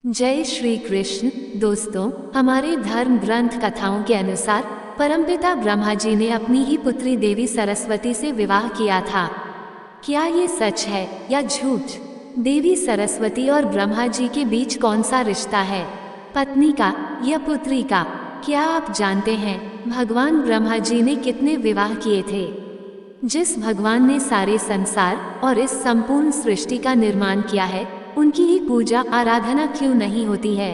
जय श्री कृष्ण। दोस्तों, हमारे धर्म ग्रंथ कथाओं के अनुसार परमपिता ब्रह्मा जी ने अपनी ही पुत्री देवी सरस्वती से विवाह किया था। क्या ये सच है या झूठ? देवी सरस्वती और ब्रह्मा जी के बीच कौन सा रिश्ता है, पत्नी का या पुत्री का? क्या आप जानते हैं भगवान ब्रह्मा जी ने कितने विवाह किए थे? जिस भगवान ने सारे संसार और इस संपूर्ण सृष्टि का निर्माण किया है, उनकी ही पूजा आराधना क्यों नहीं होती है?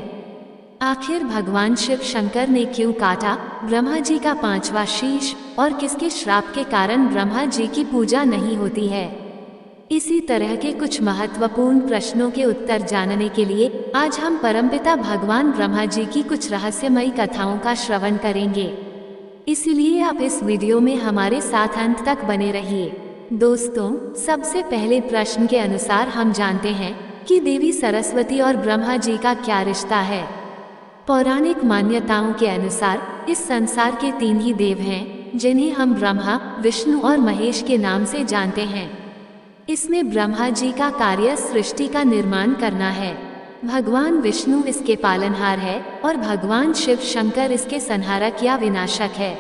आखिर भगवान शिव शंकर ने क्यों काटा ब्रह्मा जी का 5वां शीश, और किसके श्राप के कारण ब्रह्मा जी की पूजा नहीं होती है? इसी तरह के कुछ महत्वपूर्ण प्रश्नों के उत्तर जानने के लिए आज हम परमपिता भगवान ब्रह्मा जी की कुछ रहस्यमयी कथाओं का श्रवण करेंगे। इसलिए आप इस वीडियो में हमारे साथ अंत तक बने रहिए। दोस्तों, सबसे पहले प्रश्न के अनुसार हम जानते हैं कि देवी सरस्वती और ब्रह्मा जी का क्या रिश्ता है। पौराणिक मान्यताओं के अनुसार इस संसार के 3 ही देव हैं, जिन्हें हम ब्रह्मा, विष्णु और महेश के नाम से जानते हैं। इसमें ब्रह्मा जी का कार्य सृष्टि का निर्माण करना है, भगवान विष्णु इसके पालनहार है और भगवान शिव शंकर इसके संहारक या विनाशक है।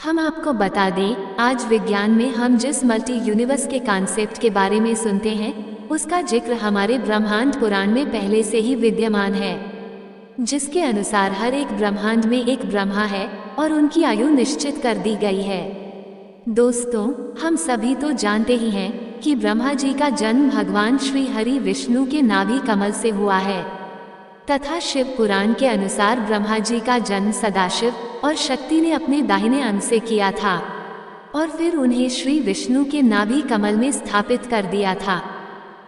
हम आपको बता दें, आज विज्ञान में हम जिस मल्टी यूनिवर्स के कॉन्सेप्ट के बारे में सुनते हैं, उसका जिक्र हमारे ब्रह्मांड पुराण में पहले से ही विद्यमान है, जिसके अनुसार हर एक ब्रह्मांड में एक ब्रह्मा है और उनकी आयु निश्चित कर दी गई है। दोस्तों, हम सभी तो जानते ही हैं कि ब्रह्मा जी का जन्म भगवान श्री हरि विष्णु के नाभि कमल से हुआ है, तथा शिव पुराण के अनुसार ब्रह्मा जी का जन्म सदाशिव और शक्ति ने अपने दाहिने अंग से किया था और फिर उन्हें श्री विष्णु के नाभि कमल में स्थापित कर दिया था।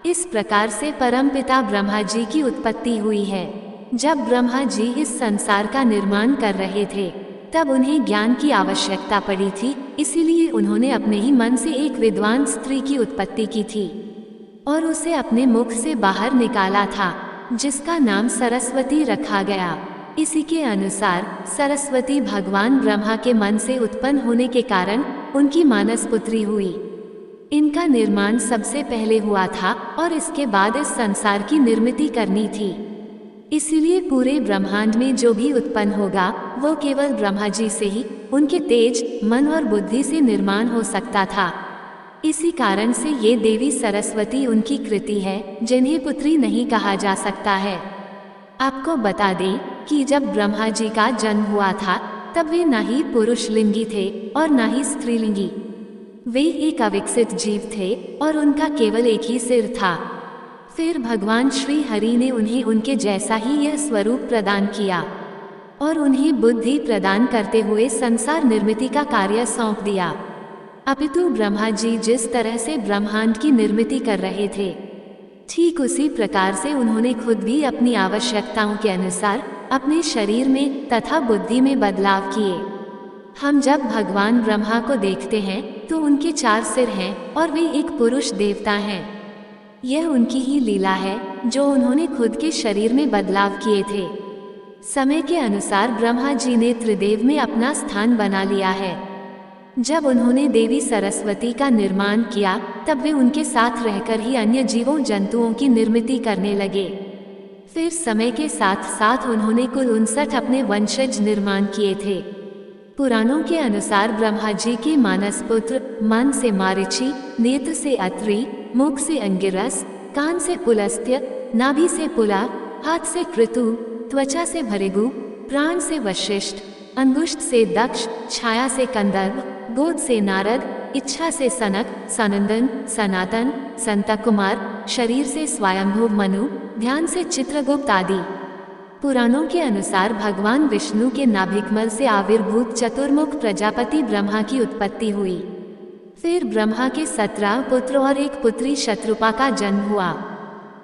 इस प्रकार से परमपिता ब्रह्मा जी की उत्पत्ति हुई है। जब ब्रह्मा जी इस संसार का निर्माण कर रहे थे, तब उन्हें ज्ञान की आवश्यकता पड़ी थी, इसीलिए उन्होंने अपने ही मन से एक विद्वान स्त्री की उत्पत्ति की थी और उसे अपने मुख से बाहर निकाला था, जिसका नाम सरस्वती रखा गया। इसी के अनुसार सरस्वती भगवान ब्रह्मा के मन से उत्पन्न होने के कारण उनकी मानस पुत्री हुई। इनका निर्माण सबसे पहले हुआ था और इसके बाद इस संसार की निर्मिति करनी थी। इसीलिए पूरे ब्रह्मांड में जो भी उत्पन्न होगा, वो केवल ब्रह्मा जी से ही, उनके तेज, मन और बुद्धि से निर्माण हो सकता था। इसी कारण से ये देवी सरस्वती उनकी कृति है, जिन्हें पुत्री नहीं कहा जा सकता है। आपको बता दें कि जब ब्रह्मा जी का जन्म हुआ था, तब वे ना ही पुरुष लिंगी थे और ना ही स्त्रीलिंगी। वे एक अविकसित जीव थे और उनका केवल एक ही सिर था। फिर भगवान श्री हरि ने उन्हें उनके जैसा ही यह स्वरूप प्रदान किया और उन्हें बुद्धि प्रदान करते हुए संसार निर्मिति का कार्य सौंप दिया। अपितु ब्रह्मा जी जिस तरह से ब्रह्मांड की निर्मिति कर रहे थे, ठीक उसी प्रकार से उन्होंने खुद भी अपनी आवश्यकताओं के अनुसार अपने शरीर में तथा बुद्धि में बदलाव किए। हम जब भगवान ब्रह्मा को देखते हैं तो उनके 4 सिर हैं और वे एक पुरुष देवता हैं। यह उनकी ही लीला है जो उन्होंने खुद के शरीर में बदलाव किए थे। समय के अनुसार ब्रह्मा जी ने त्रिदेव में अपना स्थान बना लिया है। जब उन्होंने देवी सरस्वती का निर्माण किया, तब वे उनके साथ रहकर ही अन्य जीवों जंतुओं की निर्मिति करने लगे। फिर समय के साथ साथ उन्होंने कुल 59 अपने वंशज निर्माण किए थे। पुराणों के अनुसार ब्रह्मा जी के मानस पुत्र मन से मारीचि, नेत्र से अत्रि, मुख से अंगिरस, कान से पुलस्त्य, नाभि से पुला, हाथ से क्रतु, त्वचा से भृगु, प्राण से वशिष्ठ, अंगुष्ठ से दक्ष, छाया से कंदर्प, गोद से नारद, इच्छा से सनक, सनंदन, सनातन, संतक कुमार, शरीर से स्वयंभू मनु, ध्यान से चित्रगुप्त आदि। पुराणों के अनुसार भगवान विष्णु के नाभिकमल से आविर्भूत चतुर्मुख प्रजापति ब्रह्मा की उत्पत्ति हुई। फिर ब्रह्मा के 17 पुत्र और एक पुत्री शत्रुपा का जन्म हुआ।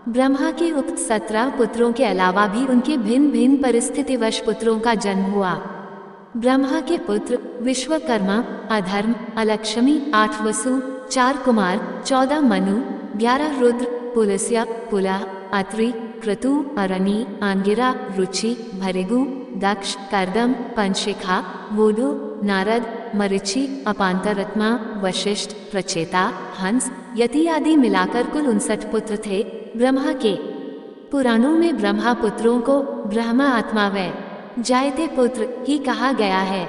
ब्रह्मा के उक्त 17 पुत्रों के अलावा भी उनके भिन्न भिन्न परिस्थितिवश पुत्रों का जन्म हुआ। ब्रह्मा के पुत्र विश्वकर्मा, अधर्म, अलक्ष्मी, 8 वसु, 4 कुमार, 14 मनु, 11 रुद्र, पुलस्त्य, पुला, अत्रि, क्रतु, अरणी, आंगिरा, रुचि, भृगु, दक्ष, कर्दम, पंचशिखा, वोढु, नारद, मरीचि, अपांतरात्मा, वशिष्ठ, प्रचेता, हंस, यति आदि मिलाकर कुल 59 पुत्र थे ब्रह्मा के। पुराणों में ब्रह्मा पुत्रों को ब्रह्मा आत्मा वै जायते पुत्र ही कहा गया है।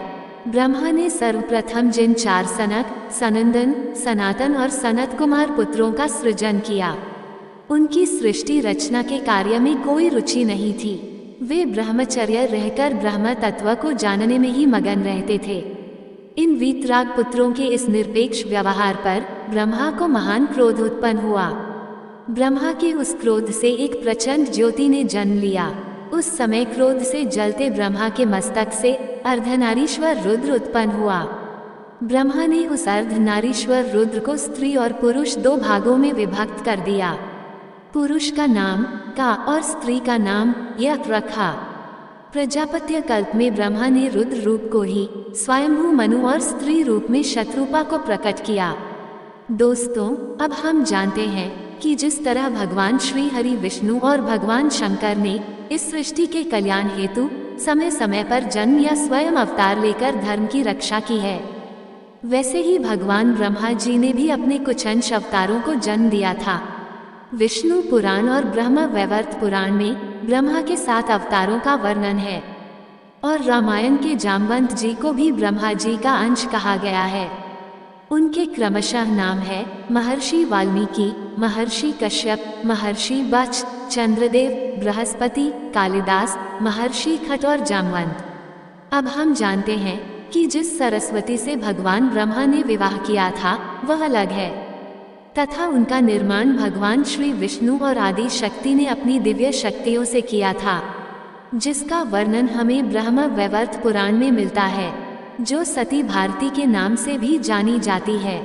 ब्रह्मा ने सर्वप्रथम जिन 4 सनक, सनंदन, सनातन और सनत कुमार पुत्रों का सृजन किया, उनकी सृष्टि रचना के कार्य में कोई रुचि नहीं थी। वे ब्रह्मचर्य रहकर ब्रह्म तत्व को जानने में ही मगन रहते थे। इन वीतराग पुत्रों के इस निरपेक्ष व्यवहार पर ब्रह्मा को महान क्रोध उत्पन्न हुआ। ब्रह्मा के उस क्रोध से एक प्रचंड ज्योति ने जन्म लिया। उस समय क्रोध से जलते ब्रह्मा के मस्तक से अर्धनारीश्वर रुद्र उत्पन्न हुआ। ब्रह्मा ने उस अर्धनारीश्वर रुद्र को स्त्री और पुरुष 2 भागों में विभक्त कर दिया। पुरुष का नाम का और स्त्री का नाम यक रखा। प्रजापत्य कल्प में ब्रह्मा ने रुद्र रूप को ही स्वयंभू मनु और स्त्री रूप में शत्रुपा को प्रकट किया। दोस्तों, अब हम जानते हैं कि जिस तरह भगवान श्री हरि विष्णु और भगवान शंकर ने इस सृष्टि के कल्याण हेतु समय समय पर जन्म या स्वयं अवतार लेकर धर्म की रक्षा की है, वैसे ही भगवान ब्रह्मा जी ने भी अपने कुछ अंश अवतारों को जन्म दिया था। विष्णु पुराण और ब्रह्म वैवर्त पुराण में ब्रह्मा के 7 अवतारों का वर्णन है और रामायण के जामवंत जी को भी ब्रह्मा जी का अंश कहा गया है। उनके क्रमशः नाम है महर्षि वाल्मीकि, महर्षि कश्यप, महर्षि बच, चंद्रदेव, बृहस्पति, कालिदास, महर्षि खट और जामवंत। अब हम जानते हैं कि जिस सरस्वती से भगवान ब्रह्मा ने विवाह किया था वह अलग है तथा उनका निर्माण भगवान श्री विष्णु और आदि शक्ति ने अपनी दिव्य शक्तियों से किया था, जिसका वर्णन हमें ब्रह्म वैवर्त पुराण में मिलता है, जो सती भारती के नाम से भी जानी जाती है,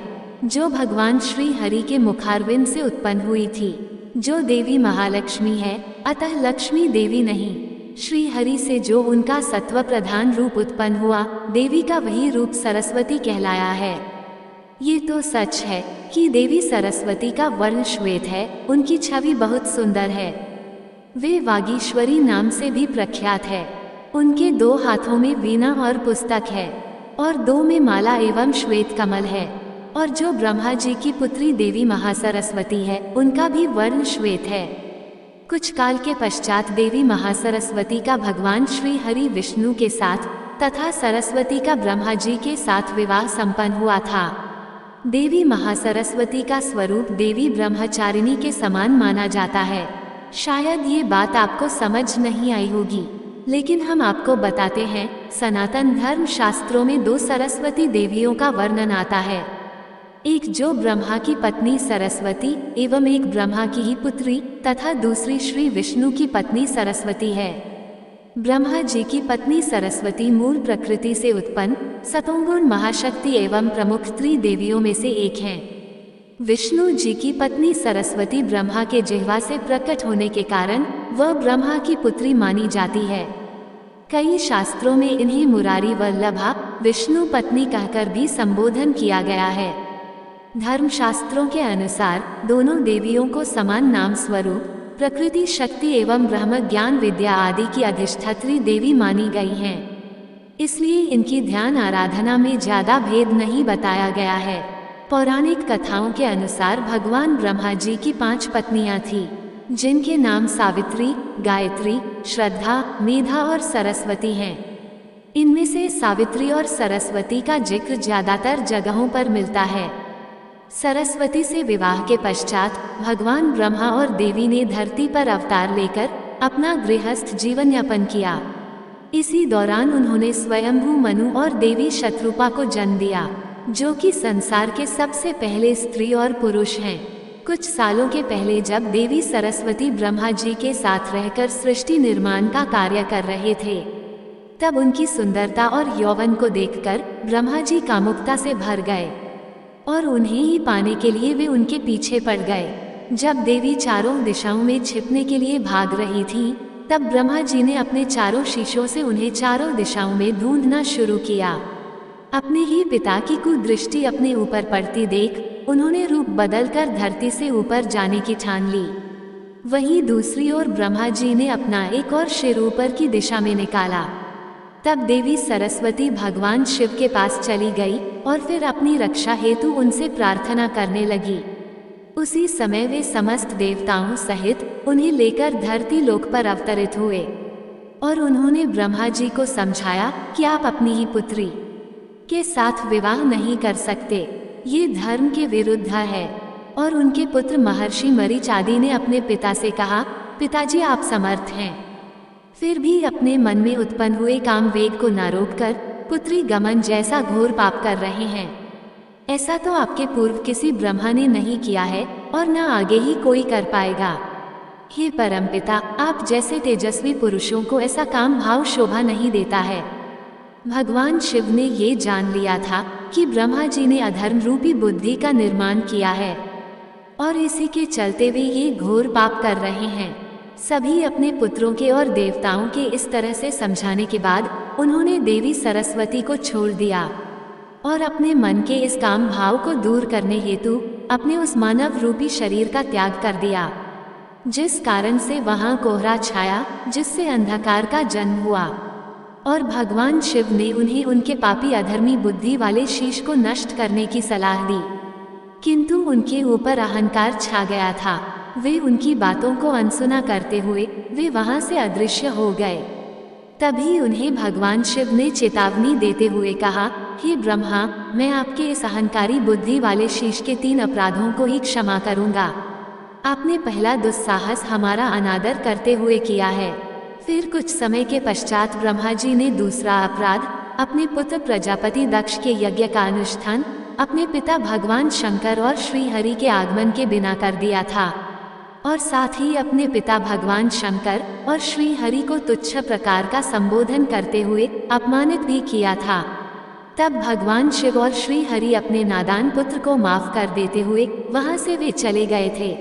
जो भगवान श्री हरि के मुखारविंद से उत्पन्न हुई थी, जो देवी महालक्ष्मी है, अतः लक्ष्मी देवी नहीं। श्री हरि से जो उनका सत्व प्रधान रूप उत्पन्न हुआ, देवी का वही रूप सरस्वती कहलाया है। ये तो सच है कि देवी सरस्वती का वर्ण श्वेत है, उनकी छवि बहुत सुंदर है। वे वागीश्वरी नाम से भी प्रख्यात है। उनके 2 हाथों में वीणा और पुस्तक है और 2 में माला एवं श्वेत कमल है। और जो ब्रह्मा जी की पुत्री देवी महासरस्वती है, उनका भी वर्ण श्वेत है। कुछ काल के पश्चात देवी महासरस्वती का भगवान श्री हरि विष्णु के साथ तथा सरस्वती का ब्रह्मा जी के साथ विवाह संपन्न हुआ था। देवी महासरस्वती का स्वरूप देवी ब्रह्मचारिणी के समान माना जाता है। शायद ये बात आपको समझ नहीं आई होगी, लेकिन हम आपको बताते हैं। सनातन धर्म शास्त्रों में 2 सरस्वती देवियों का वर्णन आता है, एक जो ब्रह्मा की पत्नी सरस्वती एवं एक ब्रह्मा की ही पुत्री तथा दूसरी श्री विष्णु की पत्नी सरस्वती है। ब्रह्मा जी की पत्नी सरस्वती मूल प्रकृति से उत्पन्न सतोगुण महाशक्ति एवं प्रमुख त्रिदेवियों में से एक हैं। विष्णु जी की पत्नी सरस्वती ब्रह्मा के जिह्वा से प्रकट होने के कारण वह ब्रह्मा की पुत्री मानी जाती है। कई शास्त्रों में इन्हें मुरारी वल्लभा विष्णु पत्नी कहकर भी संबोधन किया गया है। धर्मशास्त्रों के अनुसार दोनों देवियों को समान नाम स्वरूप प्रकृति शक्ति एवं ब्रह्म ज्ञान विद्या आदि की अधिष्ठात्री देवी मानी गई हैं। इसलिए इनकी ध्यान आराधना में ज्यादा भेद नहीं बताया गया है। पौराणिक कथाओं के अनुसार भगवान ब्रह्मा जी की 5 पत्नियां थीं, जिनके नाम सावित्री, गायत्री, श्रद्धा, मेधा और सरस्वती हैं। इनमें से सावित्री और सरस्वती का जिक्र ज्यादातर जगहों पर मिलता है। सरस्वती से विवाह के पश्चात भगवान ब्रह्मा और देवी ने धरती पर अवतार लेकर अपना गृहस्थ जीवन यापन किया। इसी दौरान उन्होंने स्वयंभू मनु और देवी शत्रुपा को जन्म दिया, जो कि संसार के सबसे पहले स्त्री और पुरुष हैं। कुछ सालों के पहले जब देवी सरस्वती ब्रह्मा जी के साथ रहकर सृष्टि निर्माण का कार्य कर रहे थे, तब उनकी सुंदरता और यौवन को देखकर ब्रह्मा जी कामुकता से भर गए और उन्हें ही पाने के लिए वे उनके पीछे पड़ गए। जब देवी चारों दिशाओं में छिपने के लिए भाग रही थी, तब ब्रह्मा जी ने अपने चारों शीशों से उन्हें चारों दिशाओं में ढूंढना शुरू किया। अपने ही पिता की कुदृष्टि अपने ऊपर पड़ती देख उन्होंने रूप बदलकर धरती से ऊपर जाने की ठान ली। वहीं दूसरी ओर ब्रह्मा जी ने अपना एक और सिर ऊपर की दिशा में निकाला। तब देवी सरस्वती भगवान शिव के पास चली गई और फिर अपनी रक्षा हेतु उनसे प्रार्थना करने लगी। उसी समय वे समस्त देवताओं सहित उन्हें लेकर धरती लोक पर अवतरित हुए और उन्होंने ब्रह्मा जी को समझाया कि आप अपनी ही पुत्री के साथ विवाह नहीं कर सकते, ये धर्म के विरुद्ध है। और उनके पुत्र महर्षि मरीच आदि ने अपने पिता से कहा, पिताजी आप समर्थ हैं, फिर भी अपने मन में उत्पन्न हुए काम वेग को न रोककर पुत्री गमन जैसा घोर पाप कर रहे हैं। ऐसा तो आपके पूर्व किसी ब्रह्मा ने नहीं किया है और न आगे ही कोई कर पाएगा। हे परमपिता, आप जैसे तेजस्वी पुरुषों को ऐसा काम भाव शोभा नहीं देता है। भगवान शिव ने ये जान लिया था कि ब्रह्मा जी ने अधर्म रूपी बुद्धि का निर्माण किया है और इसी के चलते वे ये घोर पाप कर रहे हैं। सभी अपने पुत्रों के और देवताओं के इस तरह से समझाने के बाद उन्होंने देवी सरस्वती को छोड़ दिया और अपने मन के इस काम भाव को दूर करने हेतु अपने उस मानव रूपी शरीर का त्याग कर दिया, जिस कारण से वहां कोहरा छाया, जिससे अंधकार का जन्म हुआ। और भगवान शिव ने उन्हें उनके पापी अधर्मी बुद्धि वाले शीश को नष्ट करने की सलाह दी, किंतु उनके ऊपर अहंकार छा गया था। वे उनकी बातों को अनसुना करते हुए वे वहां से अदृश्य हो गए। तभी उन्हें भगवान शिव ने चेतावनी देते हुए कहा, हे ब्रह्मा, मैं आपके इस अहंकारी बुद्धि वाले शीश के 3 अपराधों को ही क्षमा करूंगा। आपने पहला दुस्साहस हमारा अनादर करते हुए किया है। फिर कुछ समय के पश्चात ब्रह्मा जी ने दूसरा अपराध अपने पुत्र प्रजापति दक्ष के यज्ञ का अनुष्ठान अपने पिता भगवान शंकर और श्री हरि के आगमन के बिना कर दिया था और साथ ही अपने पिता भगवान शंकर और श्री हरि को तुच्छ प्रकार का संबोधन करते हुए अपमानित भी किया था। तब भगवान शिव और श्री हरि अपने नादान पुत्र को माफ कर देते हुए वहां से वे चले गए थे।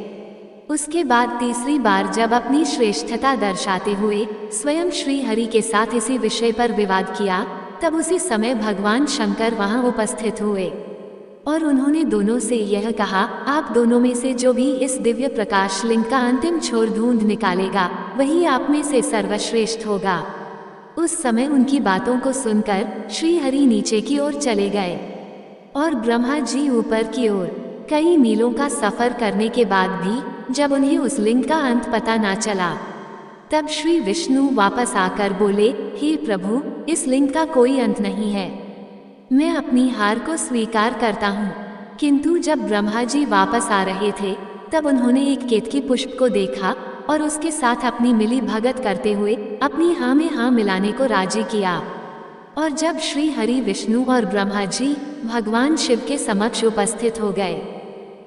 उसके बाद तीसरी बार जब अपनी श्रेष्ठता दर्शाते हुए स्वयं श्री हरि के साथ इसी विषय पर विवाद किया, तब उसी समय भगवान शंकर वहां उपस्थित हुए और उन्होंने दोनों से यह कहा, आप दोनों में से जो भी इस दिव्य प्रकाश लिंग का अंतिम छोर ढूंढ निकालेगा वही आप में से सर्वश्रेष्ठ होगा। उस समय उनकी बातों को सुनकर श्री हरि नीचे की ओर चले गए और ब्रह्मा जी ऊपर की ओर। कई मीलों का सफर करने के बाद भी जब उन्हें उस लिंग का अंत पता ना चला, तब श्री विष्णु वापस आकर बोले, हे प्रभु, इस लिंग का कोई अंत नहीं है, मैं अपनी हार को स्वीकार करता हूँ। किंतु जब ब्रह्मा जी वापस आ रहे थे तब उन्होंने एक केतकी पुष्प को देखा और उसके साथ अपनी मिली भगत करते हुए अपनी हाँ में हाँ मिलाने को राजी किया। और जब श्री हरि विष्णु और ब्रह्मा जी भगवान शिव के समक्ष उपस्थित हो गए,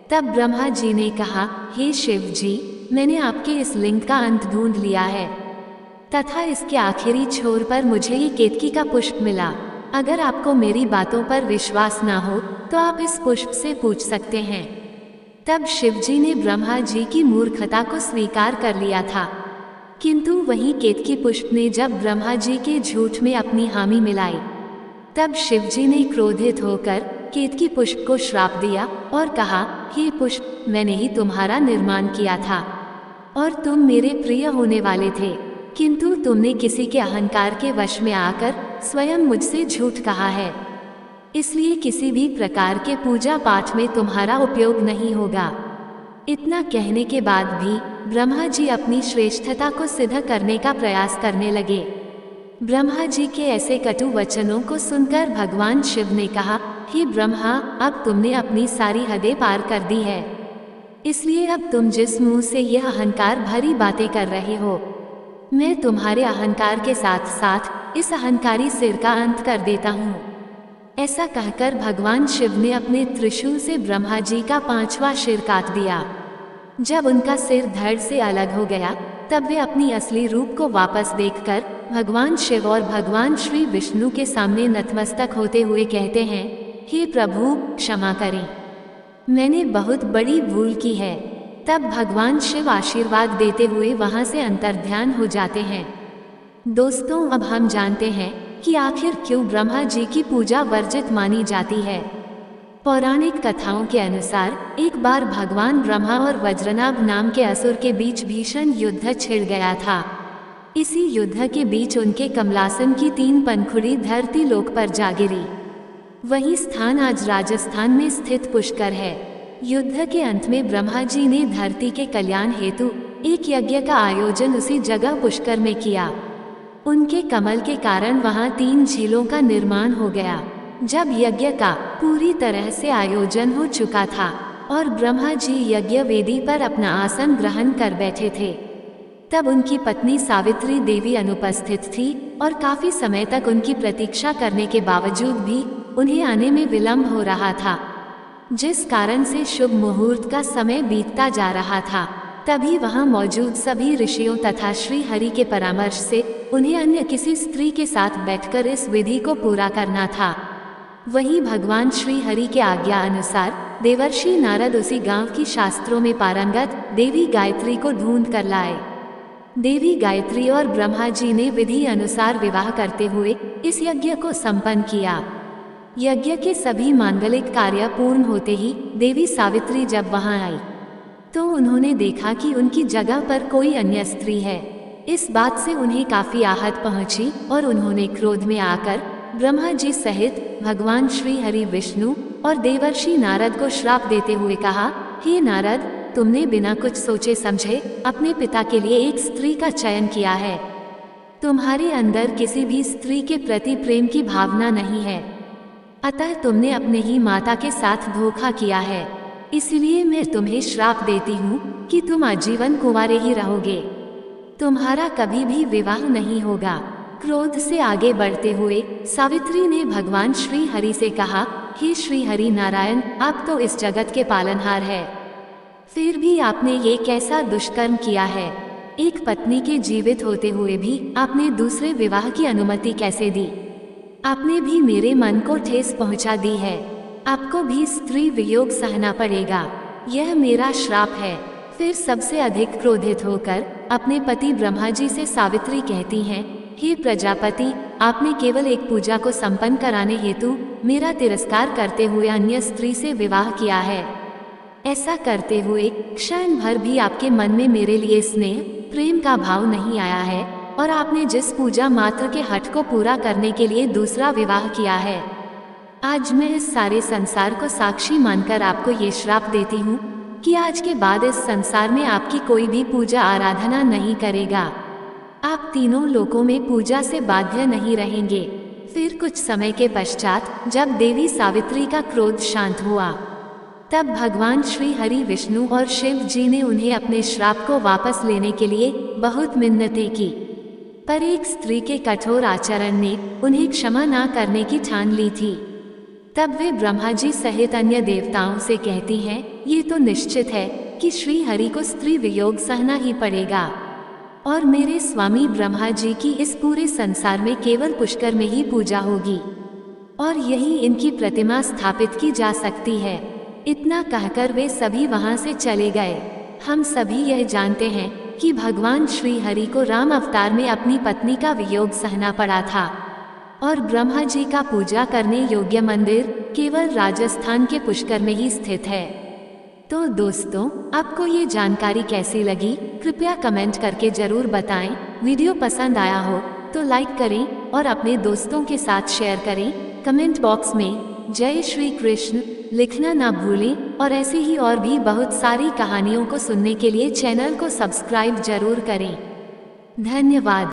तब ब्रह्मा जी ने कहा, हे शिव जी, मैंने आपके इस लिंग का अंत ढूंढ लिया है तथा इसके आखिरी छोर पर मुझे ये केतकी का पुष्प मिला। अगर आपको मेरी बातों पर विश्वास ना हो तो आप इस पुष्प से पूछ सकते हैं। तब शिवजी ने ब्रह्मा जी की मूर्खता को स्वीकार कर लिया था, किंतु वहीं केतकी पुष्प ने जब ब्रह्मा जी के झूठ में अपनी हामी मिलाई, तब शिवजी ने क्रोधित होकर केतकी पुष्प को श्राप दिया और कहा, हे पुष्प, मैंने ही तुम्हारा निर्माण किया था और तुम मेरे प्रिय होने वाले थे, किंतु तुमने किसी के अहंकार के वश में आकर स्वयं मुझसे झूठ कहा है, इसलिए किसी भी प्रकार के पूजा पाठ में तुम्हारा उपयोग नहीं होगा। इतना कहने के बाद भी ब्रह्मा जी अपनी श्रेष्ठता को सिद्ध करने का प्रयास करने लगे। ब्रह्मा जी के ऐसे कटु वचनों को सुनकर भगवान शिव ने कहा, हे ब्रह्मा, अब तुमने अपनी सारी हदें पार कर दी है, इसलिए अब तुम जिस मुंह से यह अहंकार भरी बातें कर रहे हो, मैं तुम्हारे अहंकार के साथ साथ इस अहंकारी सिर का अंत कर देता हूँ। ऐसा कहकर भगवान शिव ने अपने त्रिशूल से ब्रह्मा जी का 5वां सिर काट दिया। जब उनका सिर धड़ से अलग हो गया, तब वे अपनी असली रूप को वापस देखकर भगवान शिव और भगवान श्री विष्णु के सामने नतमस्तक होते हुए कहते हैं, हे प्रभु, क्षमा करें, मैंने बहुत बड़ी भूल की है। तब भगवान शिव आशीर्वाद देते हुए वहां से अंतर्ध्यान हो जाते हैं। दोस्तों, अब हम जानते हैं कि आखिर क्यों ब्रह्मा जी की पूजा वर्जित मानी जाती है। पौराणिक कथाओं के अनुसार एक बार भगवान ब्रह्मा और वज्रनाभ नाम के असुर के बीच भीषण युद्ध छिड़ गया था। इसी युद्ध के बीच उनके कमलासन की 3 पंखुड़ी धरती लोक पर जा गिरी। वही स्थान आज राजस्थान में स्थित पुष्कर है। युद्ध के अंत में ब्रह्मा जी ने धरती के कल्याण हेतु एक यज्ञ का आयोजन उसी जगह पुष्कर में किया। उनके कमल के कारण वहां 3 झीलों का निर्माण हो गया। जब यज्ञ का पूरी तरह से आयोजन हो चुका था और ब्रह्मा जी यज्ञ वेदी पर अपना आसन ग्रहण कर बैठे थे, तब उनकी पत्नी सावित्री देवी अनुपस्थित थी और काफी समय तक उनकी प्रतीक्षा करने के बावजूद भी उन्हें आने में विलंब हो रहा था, जिस कारण से शुभ मुहूर्त का समय बीतता जा रहा था। तभी वहां मौजूद सभी ऋषियों तथा श्री हरि के परामर्श से उन्हें अन्य किसी स्त्री के साथ बैठकर इस विधि को पूरा करना था। वहीं भगवान श्री हरि के आज्ञा अनुसार देवर्षि नारद उसी गांव की शास्त्रों में पारंगत देवी गायत्री को ढूंढ कर लाए। देवी गायत्री और ब्रह्मा जी ने विधि अनुसार विवाह करते हुए इस यज्ञ को संपन्न किया। यज्ञ के सभी मांगलिक कार्य पूर्ण होते ही देवी सावित्री जब वहां आई तो उन्होंने देखा कि उनकी जगह पर कोई अन्य स्त्री है। इस बात से उन्हें काफी आहत पहुंची और उन्होंने क्रोध में आकर ब्रह्मा जी सहित भगवान श्री हरि, विष्णु और देवर्षि नारद को श्राप देते हुए कहा, हे नारद, तुमने बिना कुछ सोचे समझे अपने पिता के लिए एक स्त्री का चयन किया है। तुम्हारे अंदर किसी भी स्त्री के प्रति प्रेम की भावना नहीं है, अतः तुमने अपने ही माता के साथ धोखा किया है। इसलिए मैं तुम्हें श्राप देती हूँ कि तुम आजीवन कुंवारे ही रहोगे, तुम्हारा कभी भी विवाह नहीं होगा। क्रोध से आगे बढ़ते हुए सावित्री ने भगवान श्री हरि से कहा, हे श्री हरि नारायण, आप तो इस जगत के पालनहार है, फिर भी आपने ये कैसा दुष्कर्म किया है? एक पत्नी के जीवित होते हुए भी आपने दूसरे विवाह की अनुमति कैसे दी? आपने भी मेरे मन को ठेस पहुंचा दी है। आपको भी स्त्री वियोग सहना पड़ेगा, यह मेरा श्राप है। फिर सबसे अधिक क्रोधित होकर अपने पति ब्रह्मा जी से सावित्री कहती हैं, हे प्रजापति, आपने केवल एक पूजा को संपन्न कराने हेतु मेरा तिरस्कार करते हुए अन्य स्त्री से विवाह किया है। ऐसा करते हुए क्षण भर भी आपके मन में मेरे लिए स्नेह प्रेम का भाव नहीं आया है और आपने जिस पूजा मात्र के हट को पूरा करने के लिए दूसरा विवाह किया है। आज मैं इस सारे संसार को साक्षी मानकर आपको ये श्राप देती हूँ कि आज के बाद इस संसार में आपकी कोई भी पूजा आराधना नहीं करेगा। आप तीनों लोकों में पूजा से बाध्य नहीं रहेंगे। फिर कुछ समय के पश्चात जब देवी सावित्री का क्रोध शांत हुआ, तब भगवान श्री हरि, विष्णु और शिव जी ने उन्हें अपने श्राप को वापस लेने के लिए बहुत मिन्नतें की, पर एक स्त्री के कठोर आचरण ने उन्हें क्षमा न करने की ठान ली थी। तब वे ब्रह्मा जी सहित अन्य देवताओं से कहती हैं, ये तो निश्चित है कि श्री हरि को स्त्री वियोग सहना ही पड़ेगा और मेरे स्वामी ब्रह्मा जी की इस पूरे संसार में केवल पुष्कर में ही पूजा होगी और यही इनकी प्रतिमा स्थापित की जा सकती है। इतना कहकर वे सभी वहां से चले गए। हम सभी यह जानते हैं कि भगवान श्री हरि को राम अवतार में अपनी पत्नी का वियोग सहना पड़ा था और ब्रह्मा जी का पूजा करने योग्य मंदिर केवल राजस्थान के पुष्कर में ही स्थित है। तो दोस्तों, आपको ये जानकारी कैसी लगी कृपया कमेंट करके जरूर बताएं। वीडियो पसंद आया हो तो लाइक करें और अपने दोस्तों के साथ शेयर करें। कमेंट बॉक्स में जय श्री कृष्ण लिखना ना भूलें और ऐसी ही और भी बहुत सारी कहानियों को सुनने के लिए चैनल को सब्सक्राइब जरूर करें। धन्यवाद।